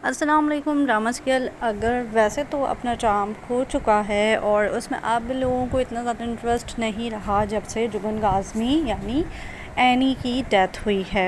अस्सलाम वालेकुम। Drama serial अगर वैसे तो अपना चार्म खो चुका है और उसमें अब लोगों को इतना ज़्यादा इंटरेस्ट नहीं रहा जब से जुगन गाज़मी यानी एनी की डेथ हुई है,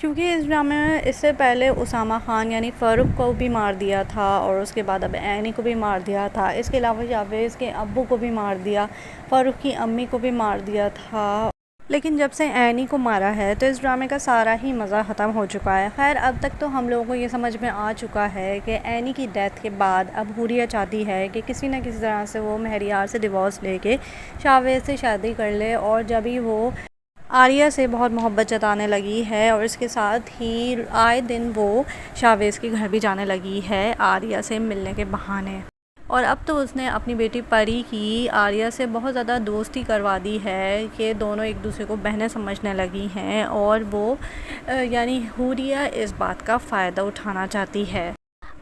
क्योंकि इस ड्रामे में इससे पहले उसामा खान यानी फ़ारूक को भी मार दिया था और उसके बाद अब एनी को भी मार दिया था। इसके अलावा जावेद के अब्बू को भी मार दिया, फ़ारूक की अम्मी को भी मार दिया था। लेकिन जब से एनी को मारा है तो इस ड्रामे का सारा ही मज़ा ख़त्म हो चुका है। खैर, अब तक तो हम लोगों को ये समझ में आ चुका है कि एनी की डेथ के बाद अब हुरिया चाहती है कि किसी न किसी तरह से वो महरियार से डिवोर्स लेके शावेद से शादी कर ले, और जब ही वो आर्या से बहुत मोहब्बत जताने लगी है और इसके साथ ही आए दिन वो शावेद के घर भी जाने लगी है आर्या से मिलने के बहाने। और अब तो उसने अपनी बेटी परी की आर्या से बहुत ज़्यादा दोस्ती करवा दी है कि दोनों एक दूसरे को बहनें समझने लगी हैं, और वो यानी हुरिया इस बात का फ़ायदा उठाना चाहती है।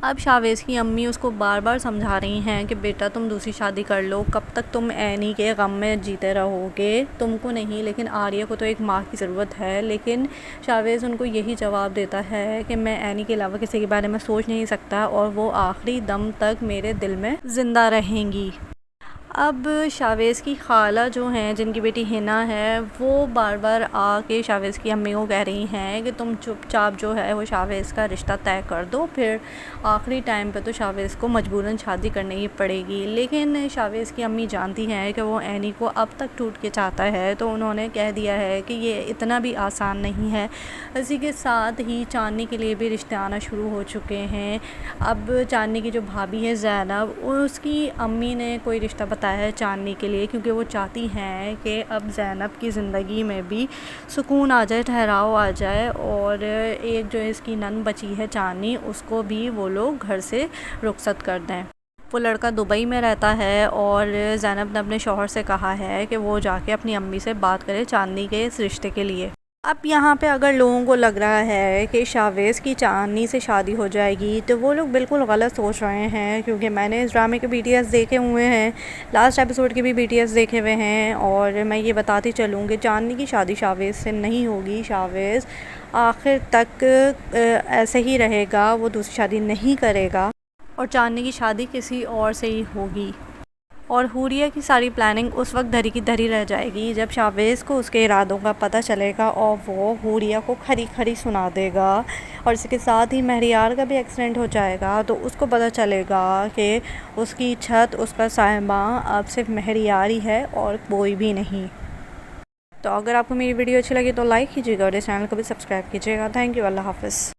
अब शावेज़ की अम्मी उसको बार बार समझा रही हैं कि बेटा तुम दूसरी शादी कर लो, कब तक तुम एनी के गम में जीते रहोगे, तुमको नहीं लेकिन आर्या को तो एक माँ की ज़रूरत है। लेकिन शावेज़ उनको यही जवाब देता है कि मैं एनी के अलावा किसी के बारे में सोच नहीं सकता और वो आखिरी दम तक मेरे दिल में ज़िंदा रहेंगी। अब शावेज़ की खाला जो हैं, जिनकी बेटी हिना है, वो बार बार आके शावेज़ की अम्मी को कह रही हैं कि तुम चुपचाप जो है वो शावेज़ का रिश्ता तय कर दो, फिर आखिरी टाइम पे तो शावेज़ को मजबूरन शादी करनी ही पड़ेगी। लेकिन शावेज़ की अम्मी जानती हैं कि वो एनी को अब तक टूट के चाहता है, तो उन्होंने कह दिया है कि ये इतना भी आसान नहीं है। इसी के साथ ही चांदनी के लिए भी रिश्ते आना शुरू हो चुके हैं। अब चांदनी की जो भाभी है ज़ैनब, उसकी अम्मी ने कोई रिश्ता बताया है चांदनी के लिए, क्योंकि वो चाहती हैं कि अब ज़ैनब की ज़िंदगी में भी सुकून आ जाए, ठहराव आ जाए, और एक जो इसकी नन बची है चांदनी, उसको भी वो लोग घर से रुखसत कर दें। वो लड़का दुबई में रहता है और ज़ैनब ने अपने शौहर से कहा है कि वो जाके अपनी अम्मी से बात करे चांदनी के इस रिश्ते के लिए। अब यहाँ पे अगर लोगों को लग रहा है कि शावेज़ की चांदनी से शादी हो जाएगी, तो वो लोग बिल्कुल गलत सोच रहे हैं, क्योंकि मैंने इस ड्रामे के बीटीएस देखे हुए हैं, लास्ट एपिसोड के भी बीटीएस देखे हुए हैं, और मैं ये बताती चलूँ कि चांदनी की शादी शावेज़ से नहीं होगी। शावेज़ आखिर तक ऐसे ही रहेगा, वो दूसरी शादी नहीं करेगा और चांदनी की शादी किसी और से ही होगी। और हुरिया की सारी प्लानिंग उस वक्त धरी की धरी रह जाएगी जब शावेज़ को उसके इरादों का पता चलेगा और वो हुरिया को खरी खरी सुना देगा। और इसके साथ ही महरियार का भी एक्सीडेंट हो जाएगा, तो उसको पता चलेगा कि उसकी छत, उसका साहिबा अब सिर्फ महरियार ही है और कोई भी नहीं। तो अगर आपको मेरी वीडियो अच्छी लगी तो लाइक कीजिएगा और इस चैनल को भी सब्सक्राइब कीजिएगा। Thank you. अल्लाह हाफ़िज़।